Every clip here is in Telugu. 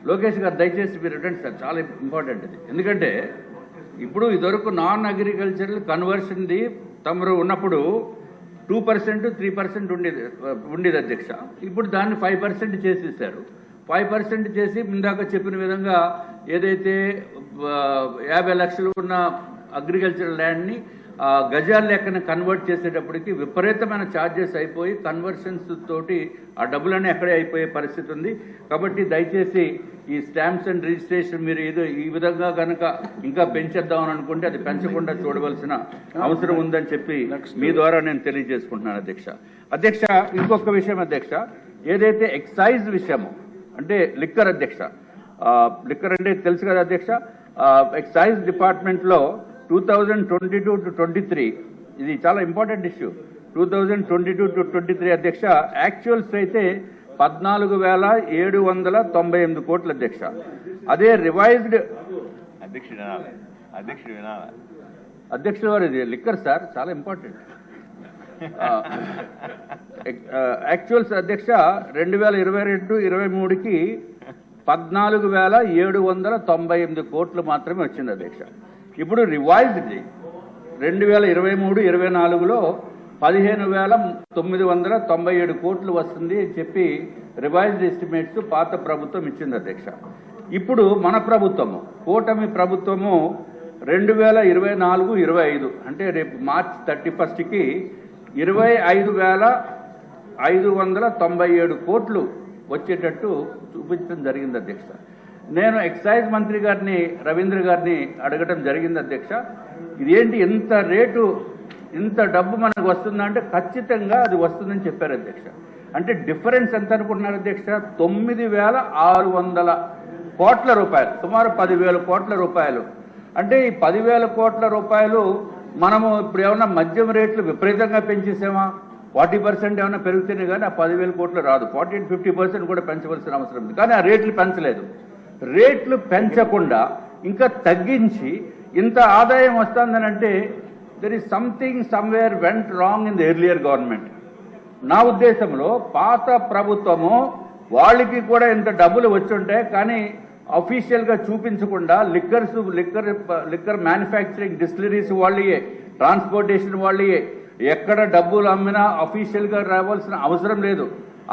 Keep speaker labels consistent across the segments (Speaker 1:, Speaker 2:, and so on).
Speaker 1: లోకేష్ గారు దయచేసి మీరు రిటర్న్ సార్, చాలా ఇంపార్టెంట్ ఇది. ఎందుకంటే ఇప్పుడు ఇదివరకు నాన్ అగ్రికల్చరల్ కన్వర్షన్ది తమరు ఉన్నప్పుడు 2% 3% ఉండేది అధ్యక్ష. ఇప్పుడు దాన్ని 5% చేసేసారు. 5% చేసి ఇందాక చెప్పిన విధంగా ఏదైతే 50 లక్షలు ఉన్న అగ్రికల్చరల్ ల్యాండ్ని గజాల లెక్కన కన్వర్ట్ చేసేటప్పటికి విపరీతమైన ఛార్జెస్ అయిపోయి కన్వర్షన్స్ తోటి ఆ డబ్బులన్నీ అక్కడే అయిపోయే పరిస్థితి ఉంది. కాబట్టి దయచేసి ఈ స్టాంప్స్ అండ్ రిజిస్ట్రేషన్ మీరు ఏదో ఈ విధంగా కనుక ఇంకా పెంచేద్దామని అనుకుంటే అది పెంచకుండా చూడవలసిన అవసరం ఉందని చెప్పి మీ ద్వారా నేను తెలియజేసుకుంటున్నాను అధ్యక్ష. ఇంకొక విషయం అధ్యక్ష, ఏదైతే ఎక్సైజ్ విషయము అంటే లిక్కర్ అధ్యక్ష, లిక్కర్ అంటే తెలుసు కదా అధ్యక్ష, ఎక్సైజ్ డిపార్ట్మెంట్లో 2022 to 23 ఇది చాలా ఇంపార్టెంట్ ఇష్యూ. 2022 to 23 అధ్యక్ష యాక్చువల్స్ అయితే 14,798 కోట్ల అధ్యక్ష. అదే రివైజ్డ్ అధ్యక్షుడు వారు ఇది లిక్కర్ సార్, చాలా ఇంపార్టెంట్. యాక్చువల్స్ అధ్యక్ష 2022-23కి 14,798 కోట్లు మాత్రమే వచ్చింది అధ్యక్ష. ఇప్పుడు రివైజ్డ్ 2023-24లో 15,997 కోట్లు వస్తుంది అని చెప్పి రివైజ్డ్ ఎస్టిమేట్స్ పాత ప్రభుత్వం ఇచ్చింది అధ్యక్ష. ఇప్పుడు మన ప్రభుత్వము కూటమి ప్రభుత్వము 2024-25 అంటే రేపు మార్చ్ 31కి 25,597 కోట్లు వచ్చేటట్టు చూపించడం జరిగింది అధ్యక్ష. నేను ఎక్సైజ్ మంత్రి గారిని రవీంద్ర గారిని అడగటం జరిగింది అధ్యక్ష, ఇదేంటి ఎంత రేటు ఇంత డబ్బు మనకు వస్తుందంటే ఖచ్చితంగా అది వస్తుందని చెప్పారు అధ్యక్ష. అంటే డిఫరెన్స్ ఎంత అనుకుంటున్నారు అధ్యక్ష? 9,600 కోట్ల రూపాయలు, సుమారు 10,000 కోట్ల రూపాయలు. అంటే ఈ 10,000 కోట్ల రూపాయలు మనము ఇప్పుడు ఏమన్నా మద్యం రేట్లు విపరీతంగా పెంచేసామా? 40% ఏమైనా పెరిగితేనే కానీ ఆ 10,000 కోట్లు రాదు. 40-50% కూడా పెంచవలసిన అవసరం ఉంది. కానీ ఆ రేట్లు పెంచలేదు. రేట్లు పెంచకుండా ఇంకా తగ్గించి ఇంత ఆదాయం వస్తుందని అంటే there is something somewhere went wrong in the earlier government. నా ఉద్దేశంలో పాత ప్రభుత్వము వాళ్ళకి కూడా ఇంత డబ్బులు వచ్చుంటాయి కానీ అఫీషియల్గా చూపించకుండా లిక్కర్ మ్యానుఫ్యాక్చరింగ్ డిస్టిలరీస్ వాళ్ళయే, ట్రాన్స్పోర్టేషన్ వాళ్ళయే, ఎక్కడ డబ్బులు అమ్మినా అఫీషియల్గా రావాల్సిన అవసరం లేదు.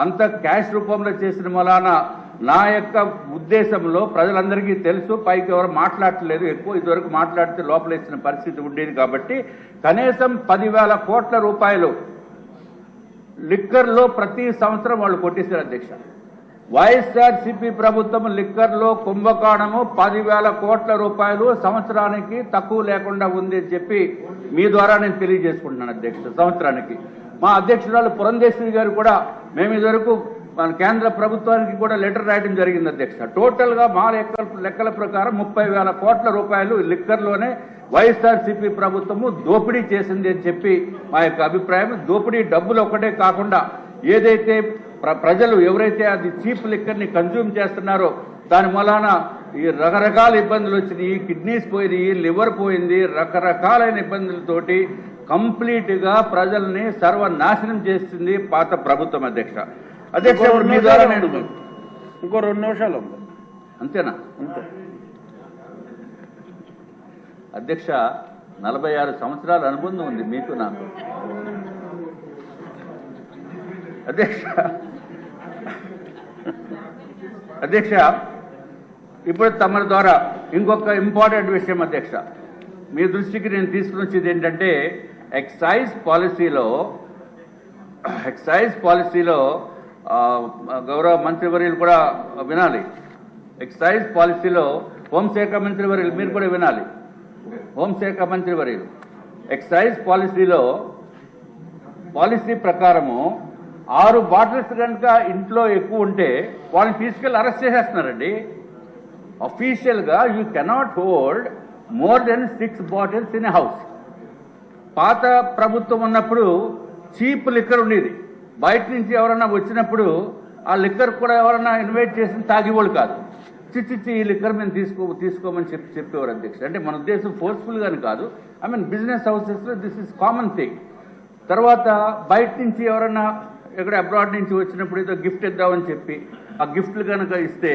Speaker 1: అంత క్యాష్ రూపంలో చేసిన వలన నా యొక్క ఉద్దేశంలో ప్రజలందరికీ తెలుసు, పైకి ఎవరు మాట్లాడలేదు, ఎక్కువ ఇదివరకు మాట్లాడితే లోపల ఇచ్చిన పరిస్థితి ఉండేది. కాబట్టి కనీసం 10,000 కోట్ల రూపాయలు లిక్కర్లో ప్రతి సంవత్సరం వాళ్ళు కొట్టేశారు అధ్యక్ష. వైఎస్ఆర్సీపీ ప్రభుత్వం లిక్కర్లో కుంభకోణము 10,000 కోట్ల రూపాయలు సంవత్సరానికి తక్కువ లేకుండా ఉంది అని చెప్పి మీ ద్వారా నేను తెలియజేసుకుంటున్నాను అధ్యక్ష. సంవత్సరానికి మా అధ్యక్షురాలు పురంధేశ్వరి గారు కూడా మేము ఇదివరకు మన కేంద్ర ప్రభుత్వానికి కూడా లెటర్ రాయడం జరిగింది అధ్యక్ష. టోటల్గా మా లెక్కల ప్రకారం 30,000 కోట్ల రూపాయలు లిక్కర్లోనే వైఎస్ఆర్సీపీ ప్రభుత్వము దోపిడీ చేసింది అని చెప్పి మా యొక్క అభిప్రాయం. దోపిడీ డబ్బులు ఒకటే కాకుండా ఏదైతే ప్రజలు ఎవరైతే అది చీప్ లిక్కర్ని కన్జ్యూమ్ చేస్తున్నారో దాని మూలాన ఈ రకరకాల ఇబ్బందులు వచ్చినాయి, ఈ కిడ్నీస్ పోయినాయి, లివర్ పోయింది, రకరకాలైన ఇబ్బందులతోటి కంప్లీట్గా ప్రజల్ని సర్వనాశనం చేస్తుంది పాత ప్రభుత్వం అధ్యక్ష. అధ్యక్ష మీ ద్వారా నేను
Speaker 2: ఇంకో 2 నిమిషాలు
Speaker 1: అంతేనా? అంతే అధ్యక్ష. 46 సంవత్సరాల అనుబంధం ఉంది మీకు నాకు అధ్యక్ష. ఇప్పుడు తమ ద్వారా ఇంకొక ఇంపార్టెంట్ విషయం అధ్యక్ష మీ దృష్టికి నేను తీసుకుని వచ్చేది ఏంటంటే ఎక్సైజ్ పాలసీలో గౌరవ మంత్రివర్యులు కూడా వినాలి. ఎక్సైజ్ పాలసీలో హోంశాఖ మంత్రివర్యులు మీరు కూడా వినాలి. హోంశాఖ మంత్రివర్యులు ఎక్సైజ్ పాలసీ ప్రకారము 6 బాటిల్స్ కనుక ఇంట్లో ఎక్కువ ఉంటే వాళ్ళని తీసుకెళ్ళి అరెస్ట్ చేసేస్తున్నారండి. అఫీషియల్గా you cannot hold more than 6 bottles in a house. పాత ప్రభుత్వం ఉన్నప్పుడు చీప్ లిక్కర్ ఉండేది. బయట నుంచి ఎవరన్నా వచ్చినప్పుడు ఆ లిక్కర్ కూడా ఎవరన్నా ఇన్వైట్ చేసి తాగేవాళ్ళు కాదు. చిచ్చి ఈ లిక్కర్ మేము తీసుకోమని చెప్పేవారు అధ్యక్ష. అంటే మన ఉద్దేశం ఫోర్స్ఫుల్గాని కాదు. ఐ మీన్ బిజినెస్ హౌసెస్లో దిస్ ఇస్ కామన్ థింగ్. తర్వాత బయట నుంచి ఎవరన్నా ఎక్కడ అబ్రాడ్ నుంచి వచ్చినప్పుడు ఏదో గిఫ్ట్ ఇద్దామని చెప్పి ఆ గిఫ్ట్లు కనుక ఇస్తే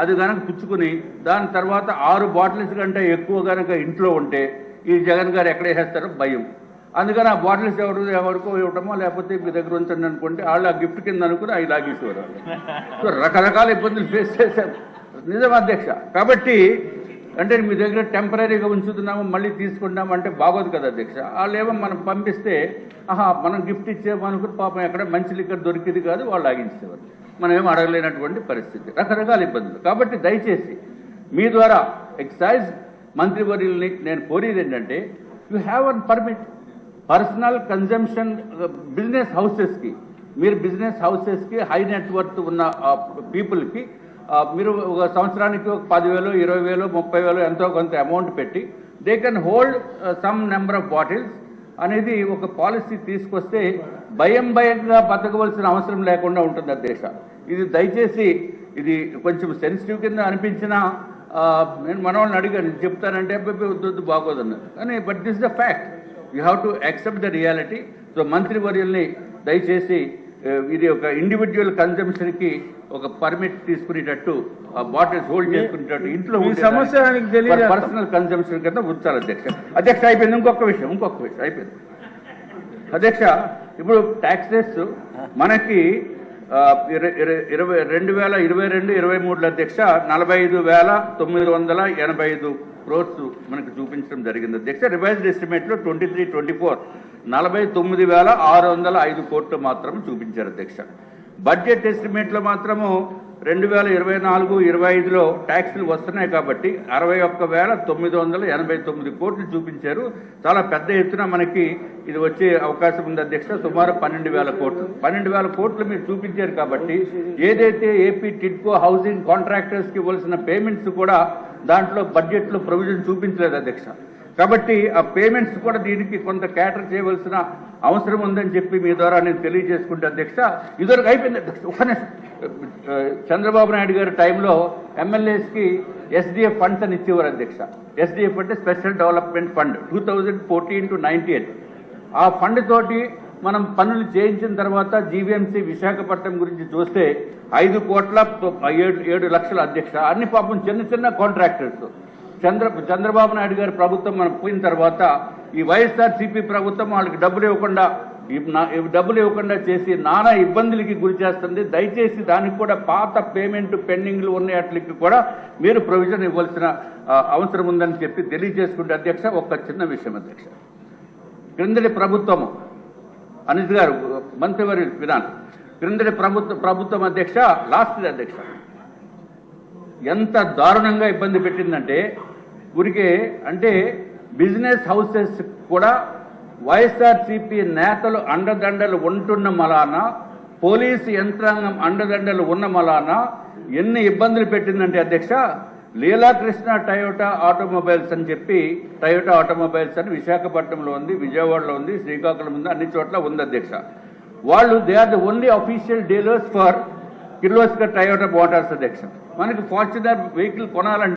Speaker 1: అది కనుక పుచ్చుకుని దాని తర్వాత 6 బాటిల్స్ కంటే ఎక్కువ కనుక ఇంట్లో ఉంటే ఈ జగన్ గారు ఎక్కడ వేసేస్తారో భయం. అందుకని ఆ బాటిల్స్ ఎవరికో ఇవ్వటమో లేకపోతే మీ దగ్గర ఉంచండి అనుకుంటే వాళ్ళు ఆ గిఫ్ట్ కింద అనుకుని అవి లాగేసేవారు. సో రకరకాల ఇబ్బందులు ఫేస్ చేశారు. నిజం అధ్యక్ష. కాబట్టి అంటే మీ దగ్గర టెంపరీగా ఉంచుతున్నాము మళ్ళీ తీసుకుంటాము అంటే బాగోదు కదా అధ్యక్ష. వాళ్ళు ఏమో మనం పంపిస్తే మనం గిఫ్ట్ ఇచ్చేమనుకుని పాపం ఎక్కడ మంచి లిక్కర్ దొరికింది కాదు వాళ్ళు ఆగించేవారు. మనం ఏం అడగలేనటువంటి పరిస్థితి, రకరకాల ఇబ్బందులు. కాబట్టి దయచేసి మీ ద్వారా ఎక్సైజ్ మంత్రివర్యుల్ని నేను కోరేది ఏంటంటే you have one permit personal consumption business హౌసెస్కి, మీరు బిజినెస్ హౌసెస్కి హై నెట్వర్త్ ఉన్న పీపుల్కి మీరు ఒక సంవత్సరానికి ఒక 10,000, 20,000, 30,000 ఎంతో కొంత అమౌంట్ పెట్టి they can hold some number of bottles అనేది ఒక పాలసీ తీసుకొస్తే భయంగా బతకవలసిన అవసరం లేకుండా ఉంటుంది అధ్యక్ష. ఇది దయచేసి ఇది కొంచెం సెన్సిటివ్ కింద అనిపించినా నేను మన వాళ్ళని అడిగాను చెప్తానంటే వద్దు బాగోదన్నారు. కానీ but this the fact, you have to accept the reality. So మంత్రివర్యుల్ని దయచేసి ఇది ఒక ఇండివిజువల్ కన్జంప్షన్కి ఒక పర్మిట్ తీసుకునేటట్టు బాటిల్స్ హోల్డ్ చేసుకునేటట్టు ఇంట్లో పర్సనల్ కన్జంప్షన్ కింద ఉంచాలి అధ్యక్ష. అధ్యక్ష అయిపోయింది. ఇంకొక విషయం అయిపోయింది అధ్యక్ష. ఇప్పుడు ట్యాక్సెస్ మనకి 2022-23 అధ్యక్ష 45,985 crores మనకు చూపించడం జరిగింది అధ్యక్ష. రివైజ్డ్ ఎస్టిమేట్లో 23-24 49,605 కోట్లు మాత్రం చూపించారు అధ్యక్ష. బడ్జెట్ ఎస్టిమేట్లో మాత్రము 2024-25లో ట్యాక్సులు వస్తున్నాయి కాబట్టి 61,989 కోట్లు చూపించారు. చాలా పెద్ద ఎత్తున మనకి ఇది వచ్చే అవకాశం ఉంది అధ్యక్ష. సుమారు 12,000 కోట్లు 12,000 కోట్లు మీరు చూపించారు కాబట్టి ఏదైతే ఏపీ టిడ్కో హౌసింగ్ కాంట్రాక్టర్స్కి ఇవ్వాల్సిన పేమెంట్స్ కూడా దాంట్లో బడ్జెట్లో ప్రొవిజన్ చూపించలేదు అధ్యక్ష. కాబట్టి ఆ పేమెంట్స్ కూడా దీనికి కొంత క్యాటర్ చేయవలసిన అవసరం ఉందని చెప్పి మీ ద్వారా నేను తెలియజేసుకుంటే అధ్యక్ష. ఇదివరకు అయిపోయింది అధ్యక్ష. చంద్రబాబు నాయుడు గారి టైంలో ఎమ్మెల్యేస్కి ఎస్డిఎఫ్ ఫండ్స్ అని ఇచ్చేవారు అధ్యక్ష. ఎస్డిఎఫ్ అంటే స్పెషల్ డెవలప్మెంట్ ఫండ్ 2014-98. ఆ ఫండ్ తోటి మనం పనులు చేయించిన తర్వాత జీవీఎంసీ విశాఖపట్నం గురించి చూస్తే 5,07 లక్షల అధ్యక్ష. అన్ని పాపం చిన్న కాంట్రాక్టర్స్. చంద్రబాబు నాయుడు గారి ప్రభుత్వం మనం పోయిన తర్వాత ఈ వైఎస్ఆర్సీపీ ప్రభుత్వం వాళ్ళకి డబ్బులు ఇవ్వకుండా చేసి నానా ఇబ్బందులకి గురి చేస్తుంది. దయచేసి దానికి కూడా పాత పేమెంట్ పెండింగ్లు ఉన్నట్లకి కూడా మీరు ప్రొవిజన్ ఇవ్వాల్సిన అవసరం ఉందని చెప్పి తెలియజేసుకుంటే అధ్యక్ష. ఒక చిన్న విషయం అధ్యక్ష. క్రిందటి ప్రభుత్వము అనిల్ గారు మంత్రివర్యులు విధానం క్రిందటి ప్రభుత్వం అధ్యక్ష లాస్ట్ అధ్యక్ష ఎంత దారుణంగా ఇబ్బంది పెట్టిందంటే ఊరికే అంటే బిజినెస్ హౌసెస్ కూడా వైఎస్ఆర్సీపీ నేతలు అండదండలు ఉంటున్న మలాన, పోలీసు యంత్రాంగం అండదండలు ఉన్న మలాన ఎన్ని ఇబ్బందులు పెట్టిందంటే అధ్యక్ష. లీలాకృష్ణ టయోటా ఆటోమొబైల్స్ అని చెప్పి టయోటా ఆటోమొబైల్స్ అని విశాఖపట్నంలో ఉంది, విజయవాడలో ఉంది, శ్రీకాకుళం ఉంది, అన్ని చోట్ల ఉంది అధ్యక్ష. వాళ్ళు they are the only official dealers for Kirloskar Toyota motors అధ్యక్ష. మనకి ఫార్చునర్ వెహికల్ కొనాలంటే